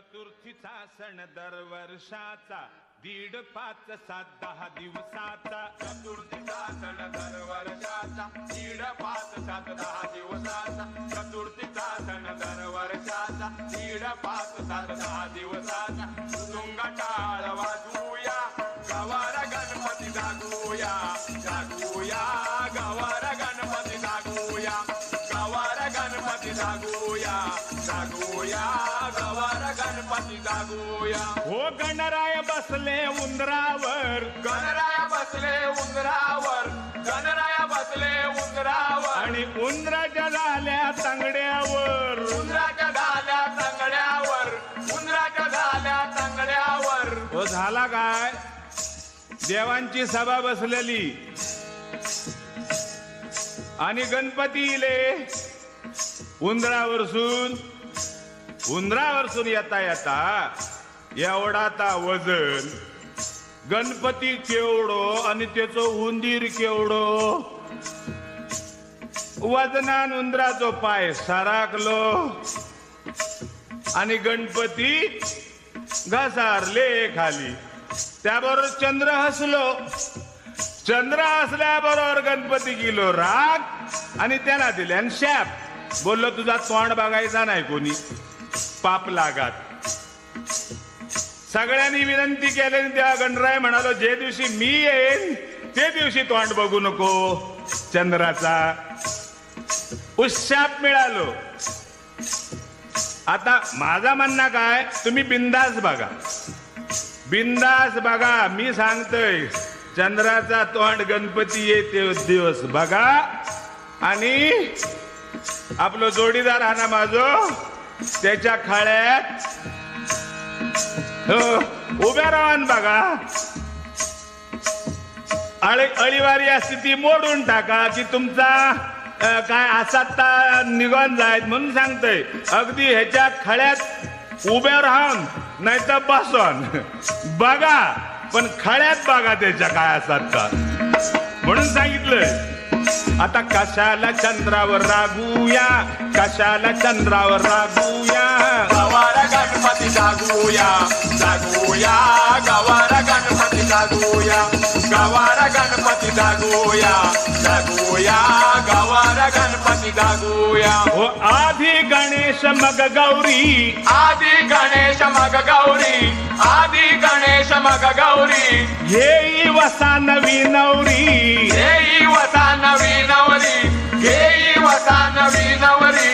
चतुर्थीचा सण दरवर्षाचा 1.5, 5, 7, 10 दिवसाचा. चतुर्थीचा सण दरवर्षाचा 1.5, 7, 10 दिवसाचा. चतुर्थीचा सण दरवर्षाचा 1.5, 7, 10 दिवसाचा. तुंगाटाळ वाजूया गवार गणपती जागूया जागूया गवार गणपती जागूया गवार गणपती जागूया जागूया गवार गणपती जागूया. हो गणराय बसले उंदरावर, गणराय बसले उंदरावर, गणराय बसले उंदरावर. आणि उंदराच्या झाल्या तांगड्यावर, उंदराच्या झाल्या तांगड्यावर, उंदराच्या झाल्या तांगड्यावर. हो झाला काय? देवांची सभा बसलेली आणि गणपती इले उंदरावरसून येता येता एवढाता वजन. गणपती केवढो आणि त्याचं उंदीर केवढो. वजनान उंदराचो पाय सराकलो आणि गणपती घसारले खाली. त्याबरोबर चंद्र हसलो. चंद्र हसल्याबरोबर गणपती गेलो राग आणि त्यांना दिले आणि शाप. बोललो तुझा तोंड बघायचा नाही कोणी, पाप लागात. सगळ्यांनी विनंती केली. तेव्हा गणराय म्हणालो जे दिवशी मी येईन ते दिवशी तोंड बघू नको चंद्राचा. उशाप मिळालो. आता माझा म्हणणं काय, तुम्ही बिंदास बघा, बिंदास बघा. मी सांगतोय चंद्राचा तोंड गणपती येते दिवस बघा. आणि आपलं जोडीदार हा ना माझो त्याच्या खाळ्यात उभ्या राहून बघा. अळीवारी असते ती मोडून टाका की तुमचा काय असा निघून जायत म्हणून सांगतोय. अगदी ह्याच्या खळ्यात उभ्या राहून नाही तर बसून बघा, पण खळ्यात बघा त्याच्या काय असतात का म्हणून सांगितलंय. आता कशाला चंद्रावर रागूया, कशाला चंद्रावर रागूया. गवार गणपती जागूया जागूया गवार गणपती जागूया गवार गणपती जागूया जागूया गवार गणपती जागूया. हो आधी गणेश मग गौरी, आधी गणेश मग गौरी, आधी गणेश मग गौरी. येई वसा नवी नवरी, येई वसा नवी नवरी, येई वसा नवी नवरी.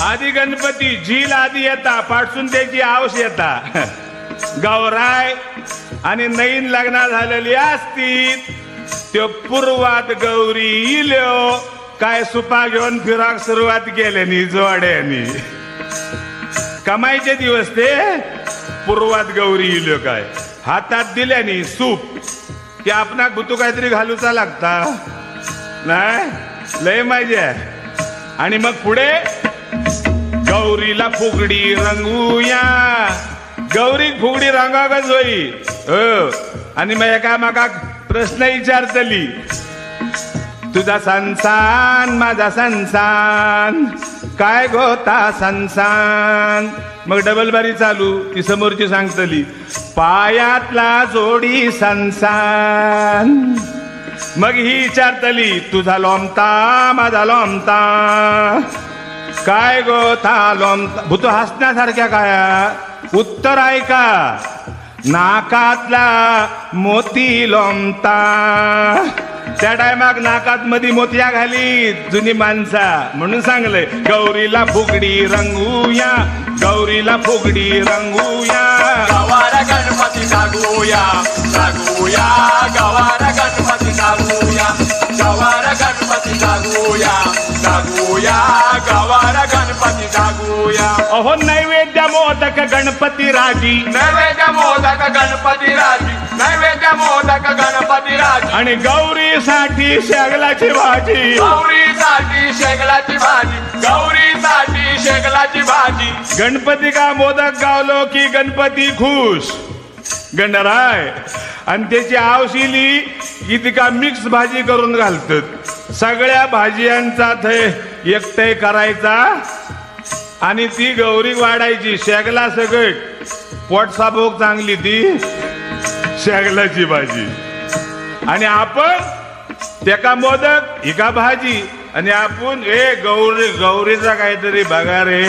आधी गणपती झील आधी येता पाठसून त्याची आवश येता. गौराय आणि नवीन लग्न झालेली असतील त्यो पूर्वात गौरी इल्यो काय सुपा घेऊन फिराक सुरुवात केल्यानी जोड्यानी. कमाईचे दिवस ते पूर्वात गौरी इल्यो काय हातात दिल्यानी सूप ते आपणाक भुतू काहीतरी घालूचा लागता नाही लय मजा. आणि मग पुढे गौरीला फुगडी रंगूया. गौरी फुगडी रंगाकच होई. आणि मग एका माका प्रश्न विचारतली, तुझा संसान माझा संसान काय गोता संसान. मग डबल बारी चालू. ती समोरची सांगतली पायातला जोडी संसान. मग ही विचारतली तुझा लोमता माझा लोमता काय गोता लोमता. भूतो हसण्यासारख्या काय उत्तर ऐका. नाकातला मोती लोमता. त्या टायमाक नाकात मध्ये मोतिया घाली जुनी माणसा म्हणून सांगलंय. गौरीला फुगडी रंगूया, गौरीला फुगडी रंगूया. गवार गणपती जागूया जागूया गवार गणपती जागूया गवार गणपती जागूया जागूया गवार गणपती जागूया. अहो नैवेद्य मोदक गणपती राजी, नैवेद्य मोदक गणपती राजी, नैवेद्य मोदक गणपती राजी. आणि गौरीसाठी शेगलाची भाजी, गौरीसाठी शेगलाची भाजी, गौरीसाठी शेगलाची भाजी. गणपती का मोदक गावलो की गणपती खुश. गणराय आणि त्याची आवशिली की तिका मिक्स भाजी करून घालतात. सगळ्या भाज्यांचा थय एकटय करायचा आणि ती गौरी वाढायची शेगला सगळं पोट साबोक चांगली ती शेगलाची भाजी आणि आपण त्याका मोदक हिका भाजी आणि आपण गौरीचा काहीतरी बघा रे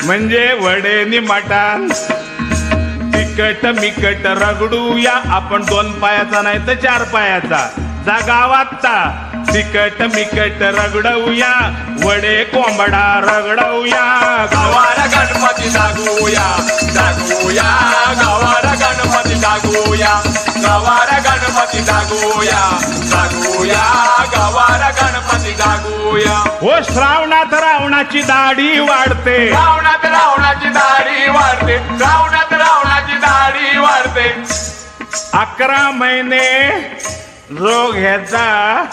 म्हणजे वडेनी मटण तिखट मिकट रगडूया आपण 2 पायाचा नाही तर 4 पायाचा जा गावातता तिखट मिकट रगडवूया वडे कोंबडा रगडवूया गवार गणपती जागूया जागूया गवार गणपती जागूया गवार गणपती जागूया जागूया गवार गणपती जागूया हो श्रावणात रावणाची दाढी वाढते श्रावणात रावणाची दाढी वाढते श्रावणात रावणाची दाढी वाढते 11 महिने रोग ह्याचा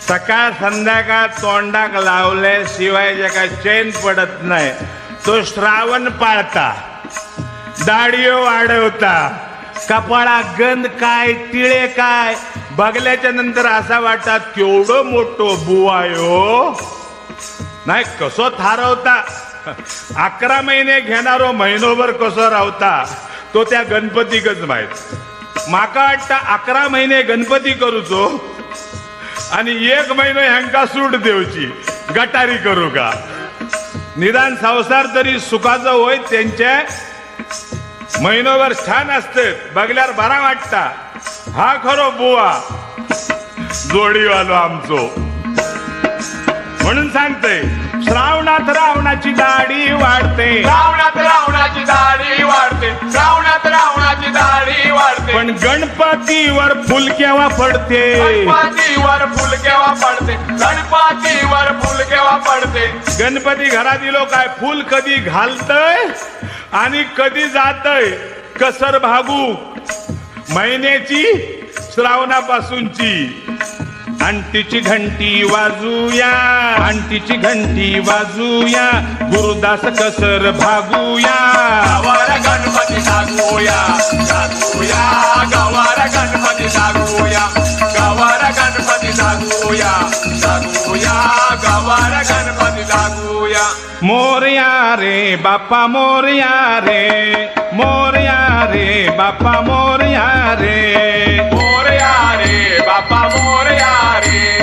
सकाळ संध्याकाळ तोंडाक लावल्याशिवाय ज्याका चैन पडत नाही तो श्रावण पाळता दाढी वाढवता कपाळा गंध काय तिळे काय बघल्याच्या नंतर असा वाटतात केवढं मोठं बुवायो नाही कसो थारवता 11 महिने घेणारो महिनोभर कसो रावता तो त्या गणपतीकच माहित माका वाटतं 11 महिने गणपती करूचो आणि 1 महिनो ह्यांका सूट देवची गटारी करू का निदान संसार तरी सुखाचं होय त्यांच्या महिनोभर छान असते बघल्यावर बरा वाटता हा खरो बुवा जोडीवालो आमचो म्हणून सांगते श्रावणात रावणाची दाढी वाढते श्रावणात रावणाची दाढी वाढते श्रावणात रावणाची दाढी वाढते पण गणपतीवर फुल केव्हा पडते गणपतीवर फुल केव्हा पडते गणपतीवर फुल केव्हा पडते गणपती घरात दिलो काय फुल कधी घालतय आणि कधी जातय कसर भागू महिन्याची श्रावणापासूनची अंटीची घंटी वाजूया अंटीची घंटी वाजूया गुरुदास कसर भागूया गवार गणपती जागूया जागूया गवार गणपती जागूया गवार गणपती जागूया जागूया गवार गणपती जागूया मोरया रे बाप्पा मोरया रे मोरया रे बाप्पा मोरया रे मोरया रे बाप्पा मोरया रे